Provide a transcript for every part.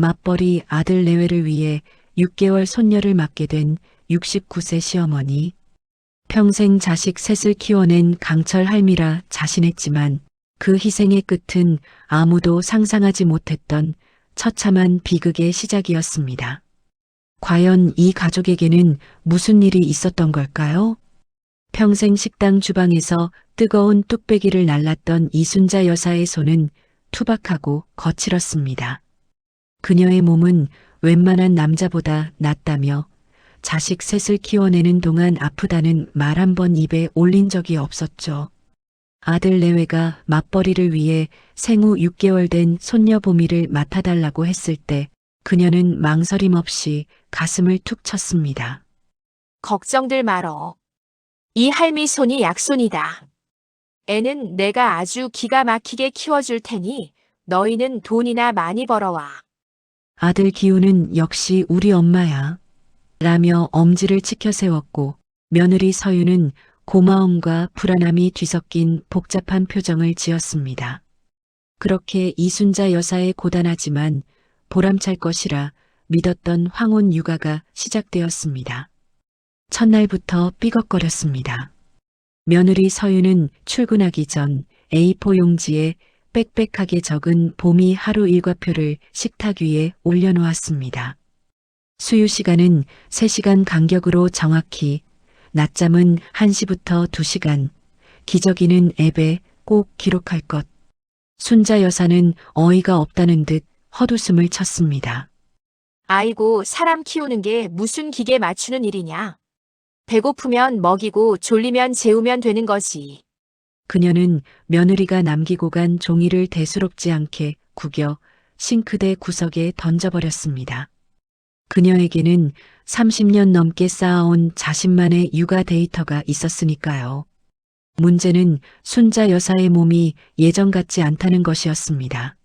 맞벌이 아들 내외를 위해 6개월 손녀를 맡게 된 69세 시어머니. 평생 자식 셋을 키워낸 강철 할미라 자신했지만 그 희생의 끝은 아무도 상상하지 못했던 처참한 비극의 시작이었습니다. 과연 이 가족에게는 무슨 일이 있었던 걸까요? 평생 식당 주방에서 뜨거운 뚝배기를 날랐던 이순자 여사의 손은 투박하고 거칠었습니다. 그녀의 몸은 웬만한 남자보다 낫다며 자식 셋을 키워내는 동안 아프다는 말 한 번 입에 올린 적이 없었죠. 아들 내외가 맞벌이를 위해 생후 6개월 된 손녀 보미를 맡아달라고 했을 때 그녀는 망설임 없이 가슴을 툭 쳤습니다. 걱정들 말어. 이 할미 손이 약손이다. 애는 내가 아주 기가 막히게 키워줄 테니 너희는 돈이나 많이 벌어와. 아들 기우는 역시 우리 엄마야. 라며 엄지를 치켜 세웠고 며느리 서유는 고마움과 불안함이 뒤섞인 복잡한 표정을 지었습니다. 그렇게 이순자 여사의 고단하지만 보람찰 것이라 믿었던 황혼 육아가 시작되었습니다. 첫날부터 삐걱거렸습니다. 며느리 서유는 출근하기 전 A4 용지에 빽빽하게 적은 보미 하루 일과표를 식탁 위에 올려놓았습니다. 수유 시간은 3시간 간격으로 정확히, 낮잠은 1시부터 2시간, 기저귀는 앱에 꼭 기록할 것. 순자 여사는 어이가 없다는 듯 헛웃음을 쳤습니다. 아이고, 사람 키우는 게 무슨 기계 맞추는 일이냐. 배고프면 먹이고 졸리면 재우면 되는 거지. 그녀는 며느리가 남기고 간 종이를 대수롭지 않게 구겨 싱크대 구석에 던져버렸습니다. 그녀에게는 30년 넘게 쌓아온 자신만의 육아 데이터가 있었으니까요. 문제는 순자 여사의 몸이 예전 같지 않다는 것이었습니다.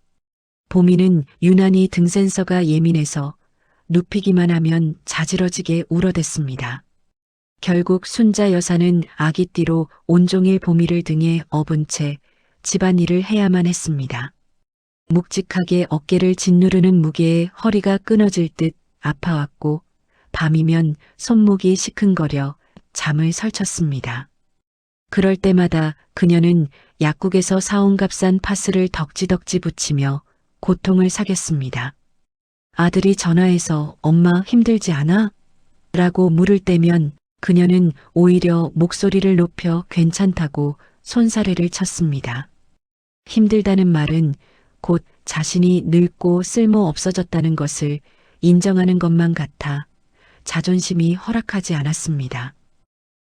보미는 유난히 등 센서가 예민해서 눕히기만 하면 자지러지게 울어댔습니다. 결국 순자 여사는 아기띠로 온종일 보미를 등에 업은 채 집안일을 해야만 했습니다. 묵직하게 어깨를 짓누르는 무게에 허리가 끊어질 듯 아파왔고 밤이면 손목이 시큰거려 잠을 설쳤습니다. 그럴 때마다 그녀는 약국에서 사온 값싼 파스를 덕지덕지 붙이며 고통을 사겠습니다. 아들이 전화해서 엄마 힘들지 않아? 라고 물을 때면 그녀는 오히려 목소리를 높여 괜찮다고 손사래를 쳤습니다. 힘들다는 말은 곧 자신이 늙고 쓸모 없어졌다는 것을 인정하는 것만 같아 자존심이 허락하지 않았습니다.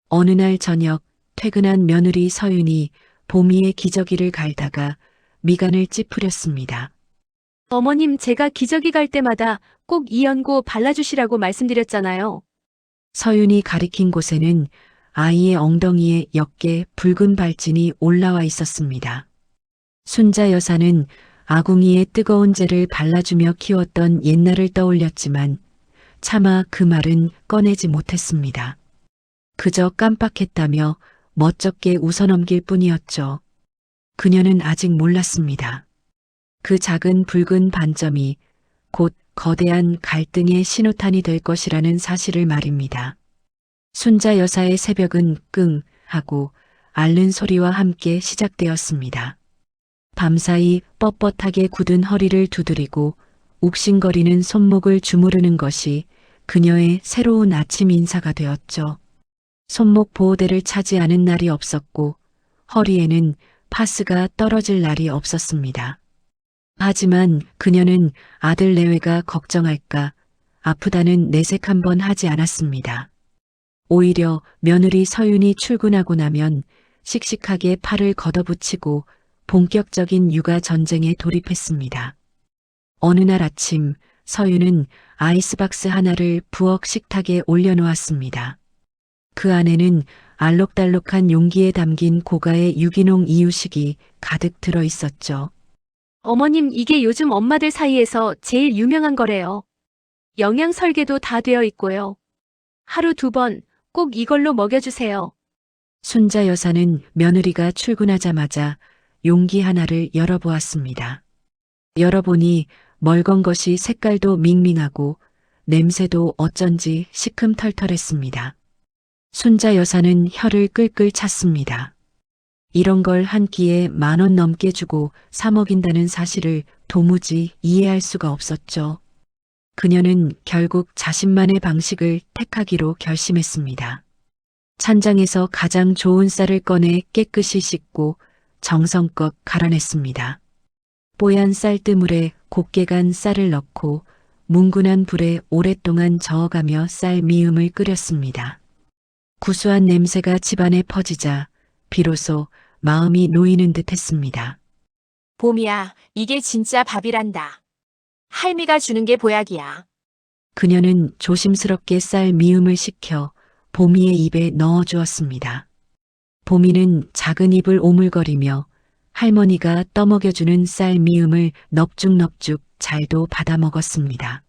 어느 날 저녁 퇴근한 며느리 서윤이 보미의 기저귀를 갈다가 미간을 찌푸렸습니다. 어머님, 제가 기저귀 갈 때마다 꼭 이 연고 발라주시라고 말씀드렸잖아요. 서윤이 가리킨 곳에는 아이의 엉덩이에 옅게 붉은 발진이 올라와 있었습니다. 순자 여사는 아궁이에 뜨거운 재를 발라주며 키웠던 옛날을 떠올렸지만 차마 그 말은 꺼내지 못했습니다. 그저 깜빡했다며 멋쩍게 웃어넘길 뿐이었죠. 그녀는 아직 몰랐습니다. 그 작은 붉은 반점이 곧 거대한 갈등의 신호탄이 될 것이라는 사실을 말입니다. 순자 여사의 새벽은 끙 하고 앓는 소리와 함께 시작되었습니다. 밤사이 뻣뻣하게 굳은 허리를 두드리고 욱신거리는 손목을 주무르는 것이 그녀의 새로운 아침 인사가 되었죠. 손목 보호대를 차지 않은 날이 없었고 허리에는 파스가 떨어질 날이 없었습니다. 하지만 그녀는 아들 내외가 걱정할까 아프다는 내색 한 번 하지 않았습니다. 오히려 며느리 서윤이 출근하고 나면 씩씩하게 팔을 걷어붙이고 본격적인 육아 전쟁에 돌입했습니다. 어느 날 아침 서윤은 아이스박스 하나를 부엌 식탁에 올려놓았습니다. 그 안에는 알록달록한 용기에 담긴 고가의 유기농 이유식이 가득 들어 있었죠. 어머님, 이게 요즘 엄마들 사이에서 제일 유명한 거래요. 영양 설계도 다 되어 있고요. 하루 2번 꼭 이걸로 먹여주세요. 순자 여사는 며느리가 출근하자마자 용기 하나를 열어보았습니다. 열어보니 멀건 것이 색깔도 밍밍하고 냄새도 어쩐지 시큼털털했습니다. 순자 여사는 혀를 끌끌 찼습니다. 이런 걸 한 끼에 10,000원 넘게 주고 사 먹인다는 사실을 도무지 이해할 수가 없었죠. 그녀는 결국 자신만의 방식을 택하기로 결심했습니다. 찬장에서 가장 좋은 쌀을 꺼내 깨끗이 씻고 정성껏 갈아냈습니다. 뽀얀 쌀뜨물에 곱게 간 쌀을 넣고 뭉근한 불에 오랫동안 저어가며 쌀 미음을 끓였습니다. 구수한 냄새가 집안에 퍼지자 비로소 마음이 놓이는 듯 했습니다. 봄이야, 이게 진짜 밥이란다. 할미가 주는 게 보약이야. 그녀는 조심스럽게 쌀 미음을 식혀 보미의 입에 넣어 주었습니다. 보미는 작은 입을 오물거리며 할머니가 떠먹여주는 쌀 미음을 넙죽넙죽 잘도 받아 먹었습니다.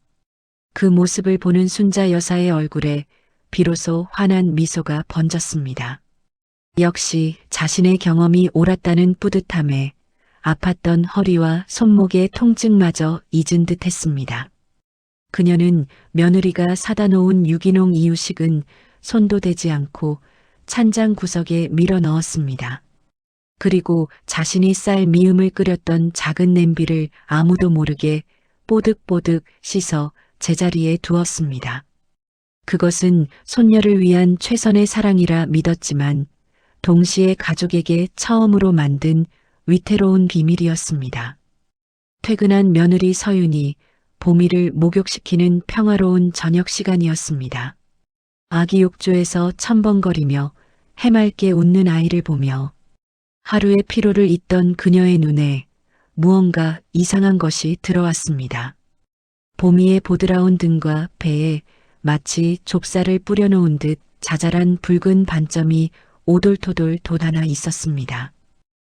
그 모습을 보는 순자 여사의 얼굴에 비로소 환한 미소가 번졌습니다. 역시 자신의 경험이 옳았다는 뿌듯함에 아팠던 허리와 손목의 통증마저 잊은 듯 했습니다. 그녀는 며느리가 사다 놓은 유기농 이유식은 손도 대지 않고 찬장 구석에 밀어 넣었습니다. 그리고 자신이 쌀 미음을 끓였던 작은 냄비를 아무도 모르게 뽀득뽀득 씻어 제자리에 두었습니다. 그것은 손녀를 위한 최선의 사랑이라 믿었지만 동시에 가족에게 처음으로 만든 위태로운 비밀이었습니다. 퇴근한 며느리 서윤이 보미를 목욕시키는 평화로운 저녁 시간이었습니다. 아기 욕조에서 첨벙거리며 해맑게 웃는 아이를 보며 하루의 피로를 잊던 그녀의 눈에 무언가 이상한 것이 들어왔습니다. 보미의 보드라운 등과 배에 마치 좁쌀을 뿌려놓은 듯 자잘한 붉은 반점이 오돌토돌 돋아나 있었습니다.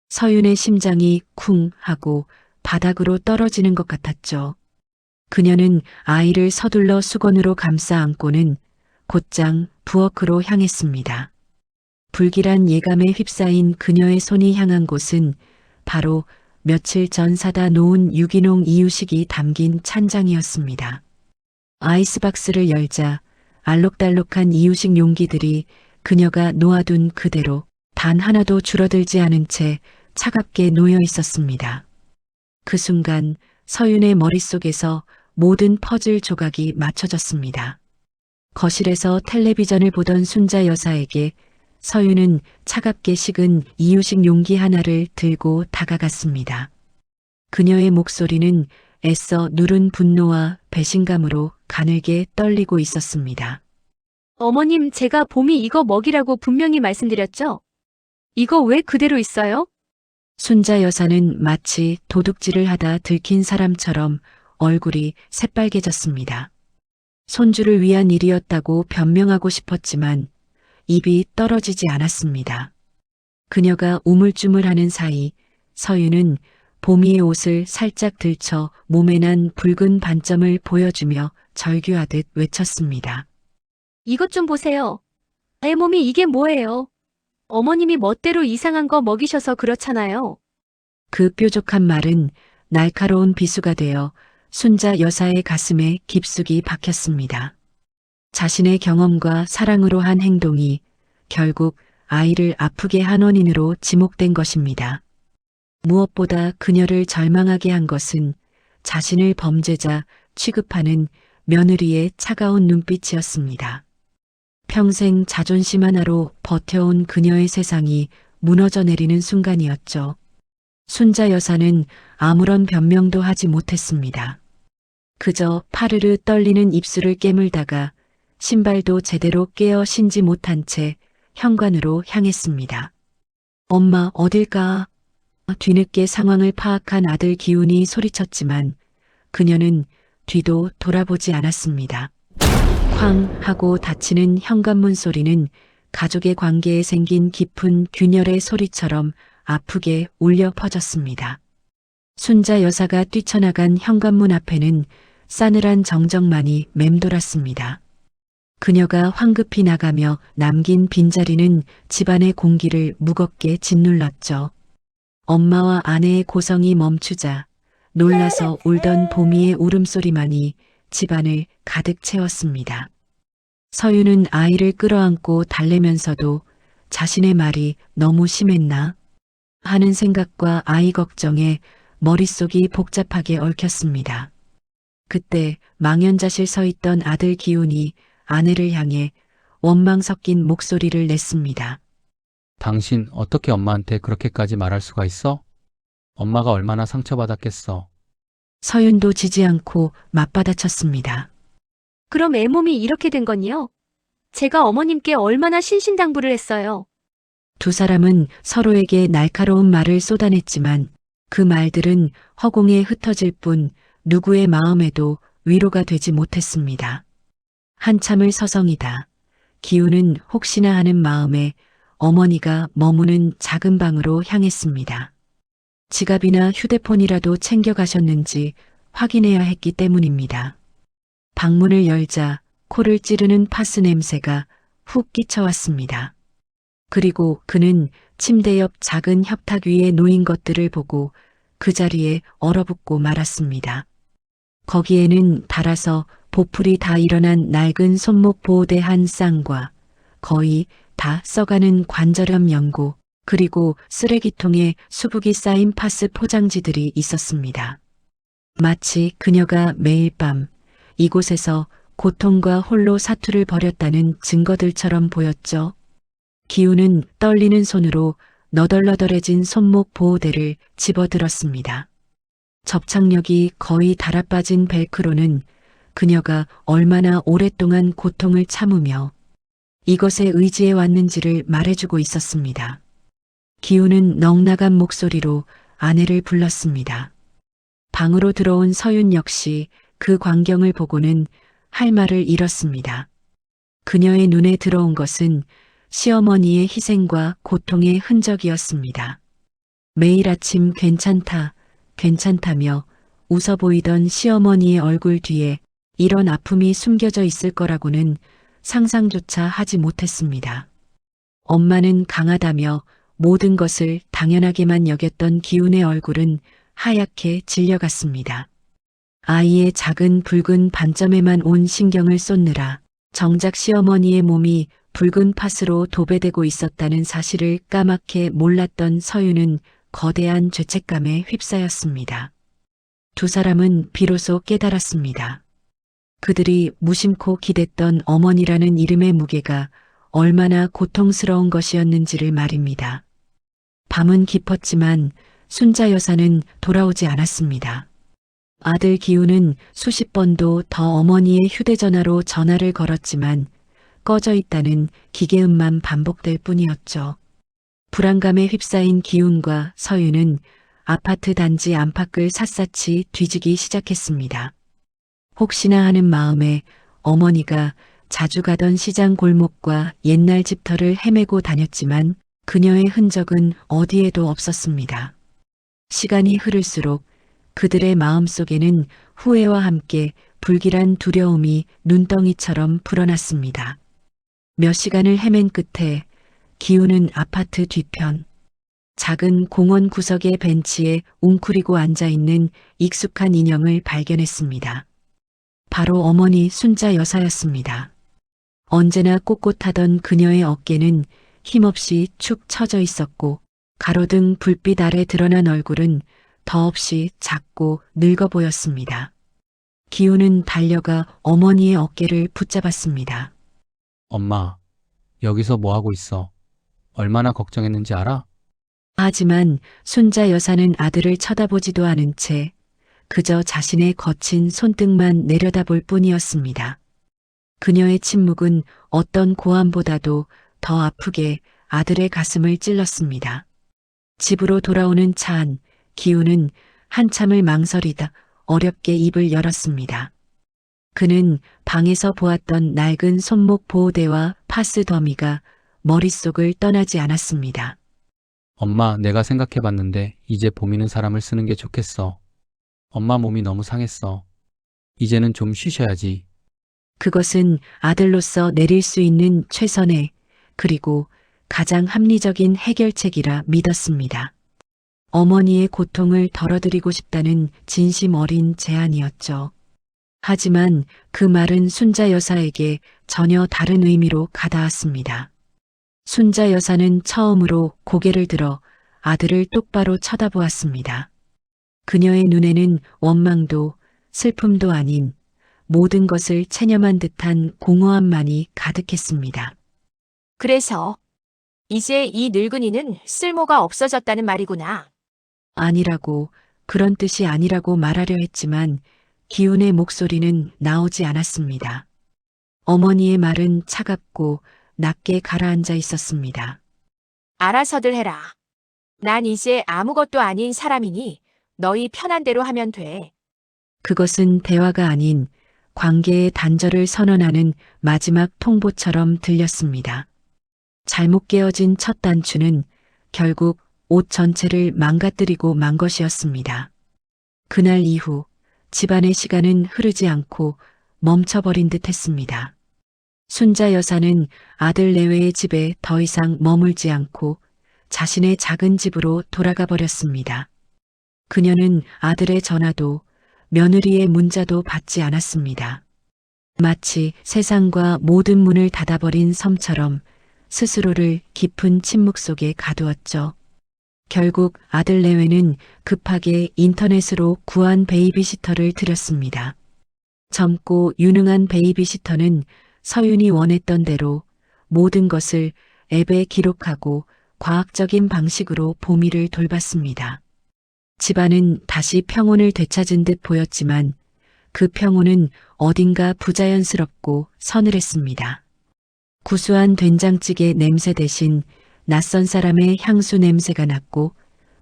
서윤의 심장이 쿵 하고 바닥으로 떨어지는 것 같았죠. 그녀는 아이를 서둘러 수건으로 감싸 안고는 곧장 부엌으로 향했습니다. 불길한 예감에 휩싸인 그녀의 손이 향한 곳은 바로 며칠 전 사다 놓은 유기농 이유식이 담긴 찬장이었습니다. 아이스박스를 열자 알록달록한 이유식 용기들이 그녀가 놓아둔 그대로 단 하나도 줄어들지 않은 채 차갑게 놓여 있었습니다. 그 순간 서윤의 머릿속에서 모든 퍼즐 조각이 맞춰졌습니다. 거실에서 텔레비전을 보던 순자 여사에게 서윤은 차갑게 식은 이유식 용기 하나를 들고 다가갔습니다. 그녀의 목소리는 애써 누른 분노와 배신감으로 가늘게 떨리고 있었습니다. 어머님, 제가 봄이 이거 먹이라고 분명히 말씀드렸죠? 이거 왜 그대로 있어요? 순자 여사는 마치 도둑질을 하다 들킨 사람처럼 얼굴이 새빨개졌습니다. 손주를 위한 일이었다고 변명하고 싶었지만 입이 떨어지지 않았습니다. 그녀가 우물쭈물하는 사이 서윤은 보미의 옷을 살짝 들쳐 몸에 난 붉은 반점을 보여주며 절규하듯 외쳤습니다. 이것 좀 보세요. 애 몸이 이게 뭐예요? 어머님이 멋대로 이상한 거 먹이셔서 그렇잖아요. 그 뾰족한 말은 날카로운 비수가 되어 순자 여사의 가슴에 깊숙이 박혔습니다. 자신의 경험과 사랑으로 한 행동이 결국 아이를 아프게 한 원인으로 지목된 것입니다. 무엇보다 그녀를 절망하게 한 것은 자신을 범죄자 취급하는 며느리의 차가운 눈빛이었습니다. 평생 자존심 하나로 버텨온 그녀의 세상이 무너져 내리는 순간이었죠. 순자 여사는 아무런 변명도 하지 못했습니다. 그저 파르르 떨리는 입술을 깨물다가 신발도 제대로 깨어 신지 못한 채 현관으로 향했습니다. 엄마, 어딜까? 뒤늦게 상황을 파악한 아들 기훈이 소리쳤지만 그녀는 뒤도 돌아보지 않았습니다. 쾅 하고 닫히는 현관문 소리는 가족의 관계에 생긴 깊은 균열의 소리처럼 아프게 울려 퍼졌습니다. 순자 여사가 뛰쳐나간 현관문 앞에는 싸늘한 정적만이 맴돌았습니다. 그녀가 황급히 나가며 남긴 빈자리는 집안의 공기를 무겁게 짓눌렀죠. 엄마와 아내의 고성이 멈추자 놀라서 울던 보미의 울음소리만이 집안을 가득 채웠습니다. 서유는 아이를 끌어안고 달래면서도 자신의 말이 너무 심했나 하는 생각과 아이 걱정에 머릿속이 복잡하게 얽혔습니다. 그때 망연자실 서 있던 아들 기훈이 아내를 향해 원망 섞인 목소리를 냈습니다. 당신 어떻게 엄마한테 그렇게까지 말할 수가 있어? 엄마가 얼마나 상처받았겠어. 서윤도 지지 않고 맞받아쳤습니다. 그럼 애 몸이 이렇게 된 건요? 제가 어머님께 얼마나 신신당부를 했어요. 두 사람은 서로에게 날카로운 말을 쏟아냈지만 그 말들은 허공에 흩어질 뿐 누구의 마음에도 위로가 되지 못했습니다. 한참을 서성이다 기훈은 혹시나 하는 마음에 어머니가 머무는 작은 방으로 향했습니다. 지갑이나 휴대폰이라도 챙겨가셨는지 확인해야 했기 때문입니다. 방문을 열자 코를 찌르는 파스 냄새가 훅 끼쳐왔습니다. 그리고 그는 침대 옆 작은 협탁 위에 놓인 것들을 보고 그 자리에 얼어붙고 말았습니다. 거기에는 닳아서 보풀이 다 일어난 낡은 손목 보호대 한 쌍과 거의 다 써가는 관절염 연고 그리고 쓰레기통에 수북이 쌓인 파스 포장지들이 있었습니다. 마치 그녀가 매일 밤 이곳에서 고통과 홀로 사투를 벌였다는 증거들처럼 보였죠. 기훈은 떨리는 손으로 너덜너덜해진 손목 보호대를 집어들었습니다. 접착력이 거의 달아빠진 벨크로는 그녀가 얼마나 오랫동안 고통을 참으며 이것에 의지해 왔는지를 말해주고 있었습니다. 기훈은 넉나간 목소리로 아내를 불렀습니다. 방으로 들어온 서윤 역시 그 광경을 보고는 할 말을 잃었습니다. 그녀의 눈에 들어온 것은 시어머니의 희생과 고통의 흔적이었습니다. 매일 아침 괜찮다, 괜찮다며 웃어 보이던 시어머니의 얼굴 뒤에 이런 아픔이 숨겨져 있을 거라고는 상상조차 하지 못했습니다. 엄마는 강하다며 모든 것을 당연하게만 여겼던 기훈의 얼굴은 하얗게 질려갔습니다. 아이의 작은 붉은 반점에만 온 신경을 쏟느라 정작 시어머니의 몸이 붉은 팥으로 도배되고 있었다는 사실을 까맣게 몰랐던 서유는 거대한 죄책감에 휩싸였습니다. 두 사람은 비로소 깨달았습니다. 그들이 무심코 기댔던 어머니라는 이름의 무게가 얼마나 고통스러운 것이었는지를 말입니다. 밤은 깊었지만 순자 여사는 돌아오지 않았습니다. 아들 기훈은 수십 번도 더 어머니의 휴대전화로 전화를 걸었지만 꺼져 있다는 기계음만 반복될 뿐이었죠. 불안감에 휩싸인 기훈과 서유는 아파트 단지 안팎을 샅샅이 뒤지기 시작했습니다. 혹시나 하는 마음에 어머니가 자주 가던 시장 골목과 옛날 집터를 헤매고 다녔지만 그녀의 흔적은 어디에도 없었습니다. 시간이 흐를수록 그들의 마음속에는 후회와 함께 불길한 두려움이 눈덩이처럼 불어났습니다. 몇 시간을 헤맨 끝에 기훈은 아파트 뒤편 작은 공원 구석의 벤치에 웅크리고 앉아있는 익숙한 인형을 발견했습니다. 바로 어머니 순자 여사였습니다. 언제나 꼿꼿하던 그녀의 어깨는 힘없이 축 처져 있었고 가로등 불빛 아래 드러난 얼굴은 더없이 작고 늙어 보였습니다. 기훈은 달려가 어머니의 어깨를 붙잡았습니다. 엄마, 여기서 뭐 하고 있어? 얼마나 걱정했는지 알아? 하지만 순자 여사는 아들을 쳐다보지도 않은 채 그저 자신의 거친 손등만 내려다볼 뿐이었습니다. 그녀의 침묵은 어떤 고함보다도 더 아프게 아들의 가슴을 찔렀습니다. 집으로 돌아오는 차 안 기훈은 한참을 망설이다 어렵게 입을 열었습니다. 그는 방에서 보았던 낡은 손목 보호대와 파스 더미가 머릿속을 떠나지 않았습니다. 엄마, 내가 생각해봤는데 이제 보미는 사람을 쓰는 게 좋겠어. 엄마 몸이 너무 상했어. 이제는 좀 쉬셔야지. 그것은 아들로서 내릴 수 있는 최선의 그리고 가장 합리적인 해결책이라 믿었습니다. 어머니의 고통을 덜어드리고 싶다는 진심 어린 제안이었죠. 하지만 그 말은 순자 여사에게 전혀 다른 의미로 가닿았습니다. 순자 여사는 처음으로 고개를 들어 아들을 똑바로 쳐다보았습니다. 그녀의 눈에는 원망도 슬픔도 아닌 모든 것을 체념한 듯한 공허함만이 가득했습니다. 그래서 이제 이 늙은이는 쓸모가 없어졌다는 말이구나. 아니라고, 그런 뜻이 아니라고 말하려 했지만 기훈의 목소리는 나오지 않았습니다. 어머니의 말은 차갑고 낮게 가라앉아 있었습니다. 알아서들 해라. 난 이제 아무것도 아닌 사람이니 너희 편한 대로 하면 돼. 그것은 대화가 아닌 관계의 단절을 선언하는 마지막 통보처럼 들렸습니다. 잘못 깨어진 첫 단추는 결국 옷 전체를 망가뜨리고 만 것이었습니다. 그날 이후 집안의 시간은 흐르지 않고 멈춰버린 듯 했습니다. 순자 여사는 아들 내외의 집에 더 이상 머물지 않고 자신의 작은 집으로 돌아가 버렸습니다. 그녀는 아들의 전화도 며느리의 문자도 받지 않았습니다. 마치 세상과 모든 문을 닫아버린 섬처럼 스스로를 깊은 침묵 속에 가두었죠. 결국 아들 내외는 급하게 인터넷으로 구한 베이비시터를 들였습니다. 젊고 유능한 베이비시터는 서윤이 원했던 대로 모든 것을 앱에 기록하고 과학적인 방식으로 보미를 돌봤습니다. 집안은 다시 평온을 되찾은 듯 보였지만 그 평온은 어딘가 부자연스럽고 서늘했습니다. 구수한 된장찌개 냄새 대신 낯선 사람의 향수 냄새가 났고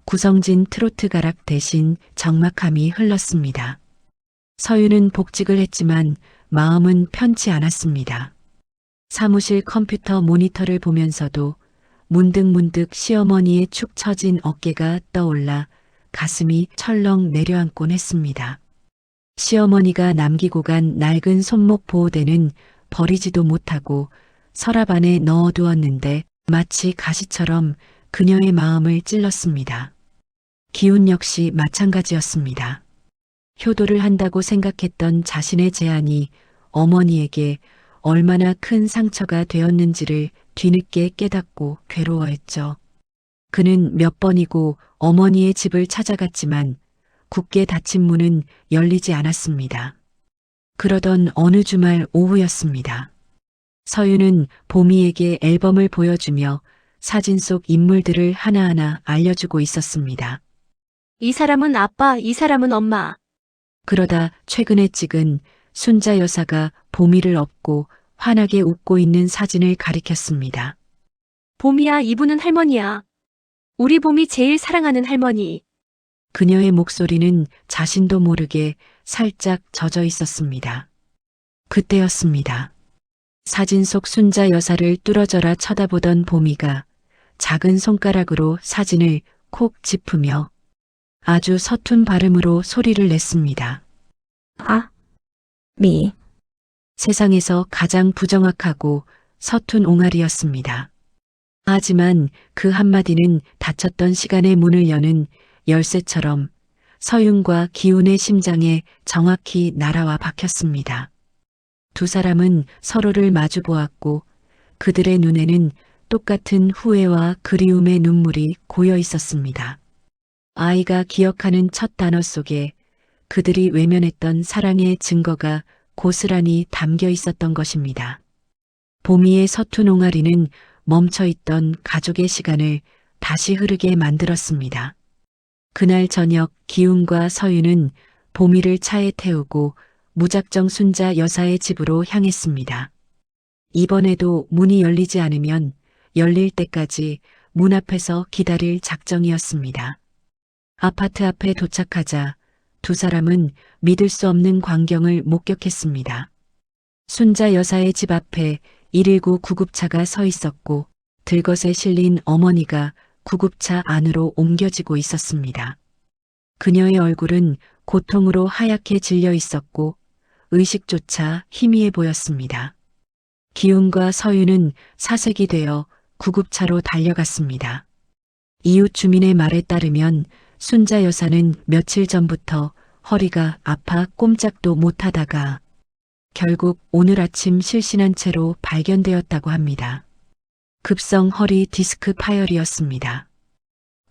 구성진 트로트 가락 대신 적막함이 흘렀습니다. 서윤은 복직을 했지만 마음은 편치 않았습니다. 사무실 컴퓨터 모니터를 보면서도 문득문득 시어머니의 축 처진 어깨가 떠올라 가슴이 철렁 내려앉곤 했습니다. 시어머니가 남기고 간 낡은 손목 보호대는 버리지도 못하고 서랍 안에 넣어두었는데 마치 가시처럼 그녀의 마음을 찔렀습니다. 기훈 역시 마찬가지였습니다. 효도를 한다고 생각했던 자신의 제안이 어머니에게 얼마나 큰 상처가 되었는지를 뒤늦게 깨닫고 괴로워했죠. 그는 몇 번이고 어머니의 집을 찾아갔지만 굳게 닫힌 문은 열리지 않았습니다. 그러던 어느 주말 오후였습니다. 서윤은 보미에게 앨범을 보여주며 사진 속 인물들을 하나하나 알려주고 있었습니다. 이 사람은 아빠, 이 사람은 엄마. 그러다 최근에 찍은 순자 여사가 보미를 업고 환하게 웃고 있는 사진을 가리켰습니다. 봄이야, 이분은 할머니야. 우리 봄이 제일 사랑하는 할머니. 그녀의 목소리는 자신도 모르게 살짝 젖어 있었습니다. 그때였습니다. 사진 속 순자 여사를 뚫어져라 쳐다보던 보미가 작은 손가락으로 사진을 콕 짚으며 아주 서툰 발음으로 소리를 냈습니다. 미. 세상에서 가장 부정확하고 서툰 옹알이였습니다. 하지만 그 한마디는 닫혔던 시간의 문을 여는 열쇠처럼 서윤과 기훈의 심장에 정확히 날아와 박혔습니다. 두 사람은 서로를 마주 보았고 그들의 눈에는 똑같은 후회와 그리움의 눈물이 고여 있었습니다. 아이가 기억하는 첫 단어 속에 그들이 외면했던 사랑의 증거가 고스란히 담겨 있었던 것입니다. 보미의 서툰 옹알이는 멈춰있던 가족의 시간을 다시 흐르게 만들었습니다. 그날 저녁 기훈과 서윤은 보미를 차에 태우고 무작정 순자 여사의 집으로 향했습니다. 이번에도 문이 열리지 않으면 열릴 때까지 문 앞에서 기다릴 작정이었습니다. 아파트 앞에 도착하자 두 사람은 믿을 수 없는 광경을 목격했습니다. 순자 여사의 집 앞에 119 구급차가 서 있었고 들것에 실린 어머니가 구급차 안으로 옮겨지고 있었습니다. 그녀의 얼굴은 고통으로 하얗게 질려 있었고 의식조차 희미해 보였습니다. 기훈과 서윤은 사색이 되어 구급차로 달려갔습니다. 이웃 주민의 말에 따르면 순자 여사는 며칠 전부터 허리가 아파 꼼짝도 못하다가 결국 오늘 아침 실신한 채로 발견되었다고 합니다. 급성 허리 디스크 파열이었습니다.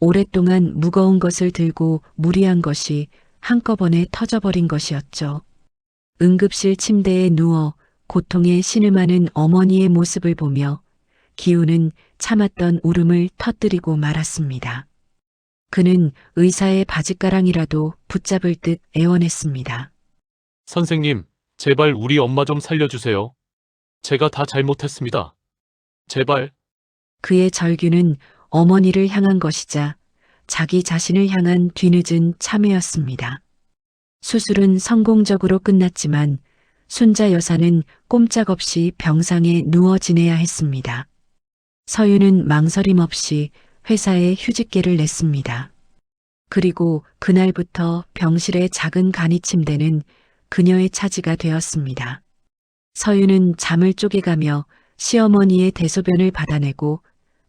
오랫동안 무거운 것을 들고 무리한 것이 한꺼번에 터져버린 것이었죠. 응급실 침대에 누워 고통에 신음하는 어머니의 모습을 보며 기우는 참았던 울음을 터뜨리고 말았습니다. 그는 의사의 바짓가랑이라도 붙잡을 듯 애원했습니다. 선생님, 제발 우리 엄마 좀 살려주세요. 제가 다 잘못했습니다. 제발. 그의 절규는 어머니를 향한 것이자 자기 자신을 향한 뒤늦은 참회였습니다. 수술은 성공적으로 끝났지만 순자 여사는 꼼짝없이 병상에 누워 지내야 했습니다. 서윤은 망설임 없이 회사에 휴직계를 냈습니다. 그리고 그날부터 병실의 작은 간이 침대는 그녀의 차지가 되었습니다. 서윤은 잠을 쪼개가며 시어머니의 대소변을 받아내고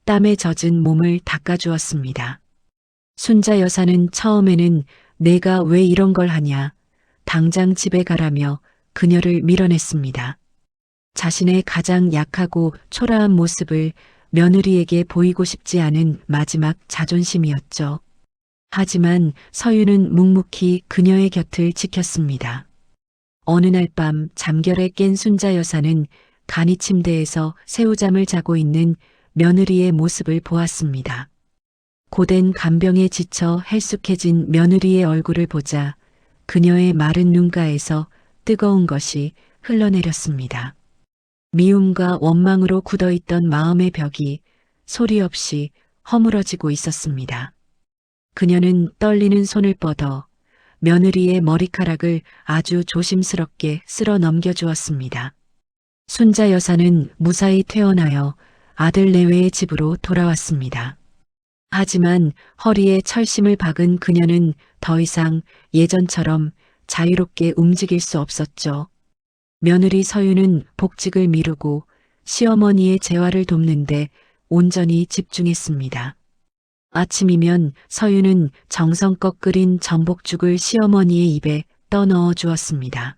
땀에 젖은 몸을 닦아주었습니다. 순자 여사는 처음에는 내가 왜 이런 걸 하냐, 당장 집에 가라며 그녀를 밀어냈습니다. 자신의 가장 약하고 초라한 모습을 며느리에게 보이고 싶지 않은 마지막 자존심이었죠. 하지만 서윤은 묵묵히 그녀의 곁을 지켰습니다. 어느 날 밤 잠결에 깬 순자 여사는 간이 침대에서 새우잠을 자고 있는 며느리의 모습을 보았습니다. 고된 간병에 지쳐 헬쑥해진 며느리의 얼굴을 보자 그녀의 마른 눈가에서 뜨거운 것이 흘러내렸습니다. 미움과 원망으로 굳어있던 마음의 벽이 소리 없이 허물어지고 있었습니다. 그녀는 떨리는 손을 뻗어 며느리의 머리카락을 아주 조심스럽게 쓸어 넘겨주었습니다. 순자 여사는 무사히 퇴원하여 아들 내외의 집으로 돌아왔습니다. 하지만 허리에 철심을 박은 그녀는 더 이상 예전처럼 자유롭게 움직일 수 없었죠. 며느리 서윤은 복직을 미루고 시어머니의 재활을 돕는데 온전히 집중했습니다. 아침이면 서윤은 정성껏 끓인 전복죽을 시어머니의 입에 떠넣어 주었습니다.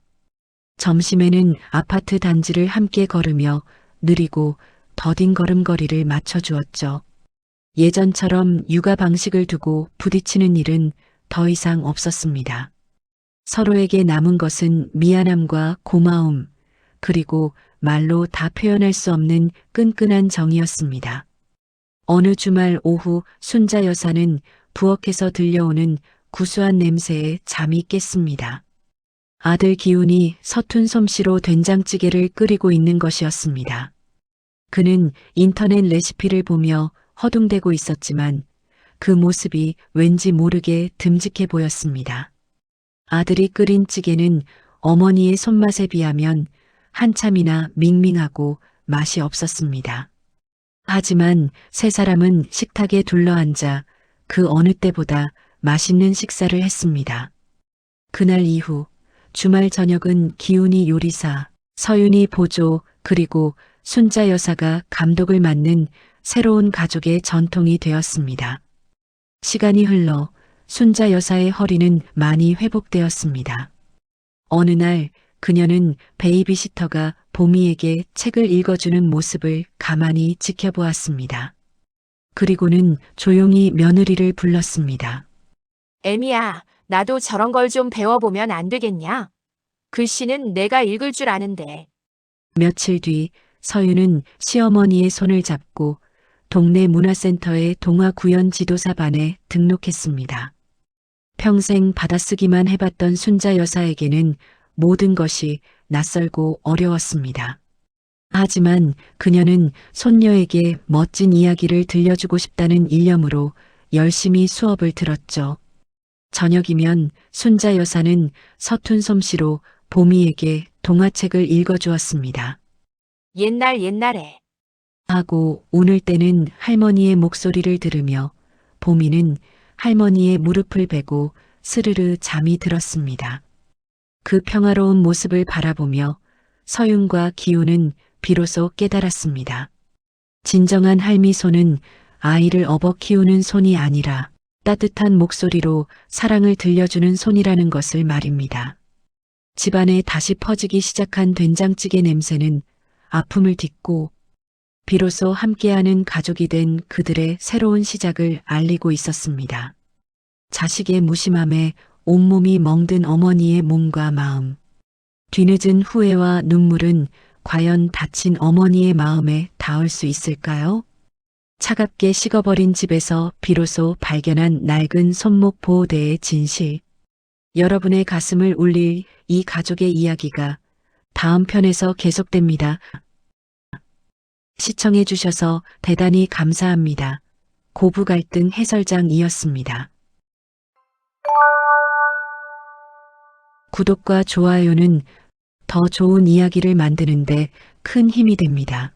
점심에는 아파트 단지를 함께 걸으며 느리고 더딘 걸음걸이를 맞춰주었죠. 예전처럼 육아 방식을 두고 부딪히는 일은 더 이상 없었습니다. 서로에게 남은 것은 미안함과 고마움, 그리고 말로 다 표현할 수 없는 끈끈한 정이었습니다. 어느 주말 오후 순자 여사는 부엌에서 들려오는 구수한 냄새에 잠이 깼습니다. 아들 기훈이 서툰 솜씨로 된장찌개를 끓이고 있는 것이었습니다. 그는 인터넷 레시피를 보며 허둥대고 있었지만 그 모습이 왠지 모르게 듬직해 보였습니다. 아들이 끓인 찌개는 어머니의 손맛에 비하면 한참이나 밍밍하고 맛이 없었습니다. 하지만 세 사람은 식탁에 둘러앉아 그 어느 때보다 맛있는 식사를 했습니다. 그날 이후 주말 저녁은 기훈이 요리사, 서윤이 보조, 그리고 순자 여사가 감독을 맡는 새로운 가족의 전통이 되었습니다. 시간이 흘러 순자 여사의 허리는 많이 회복되었습니다. 어느 날 그녀는 베이비시터가 보미에게 책을 읽어주는 모습을 가만히 지켜보았습니다. 그리고는 조용히 며느리를 불렀습니다. 애미야, 나도 저런 걸 좀 배워보면 안 되겠냐? 글씨는 내가 읽을 줄 아는데. 며칠 뒤 서윤은 시어머니의 손을 잡고 동네 문화센터의 동화 구연 지도사반에 등록했습니다. 평생 받아쓰기만 해봤던 순자 여사에게는 모든 것이 낯설고 어려웠습니다. 하지만 그녀는 손녀에게 멋진 이야기를 들려주고 싶다는 일념으로 열심히 수업을 들었죠. 저녁이면 순자 여사는 서툰 솜씨로 보미에게 동화책을 읽어주었습니다. 옛날에. 하고 운을 때는 할머니의 목소리를 들으며 보미는 할머니의 무릎을 베고 스르르 잠이 들었습니다. 그 평화로운 모습을 바라보며 서윤과 기우는 비로소 깨달았습니다. 진정한 할미 손은 아이를 업어 키우는 손이 아니라 따뜻한 목소리로 사랑을 들려주는 손이라는 것을 말입니다. 집안에 다시 퍼지기 시작한 된장찌개 냄새는 아픔을 딛고 비로소 함께하는 가족이 된 그들의 새로운 시작을 알리고 있었습니다. 자식의 무심함에 온몸이 멍든 어머니의 몸과 마음. 뒤늦은 후회와 눈물은 과연 다친 어머니의 마음에 닿을 수 있을까요? 차갑게 식어버린 집에서 비로소 발견한 낡은 손목 보호대의 진실. 여러분의 가슴을 울릴 이 가족의 이야기가 다음 편에서 계속됩니다. 시청해 주셔서 대단히 감사합니다. 고부 갈등 해설장이었습니다. 구독과 좋아요는 더 좋은 이야기를 만드는데 큰 힘이 됩니다.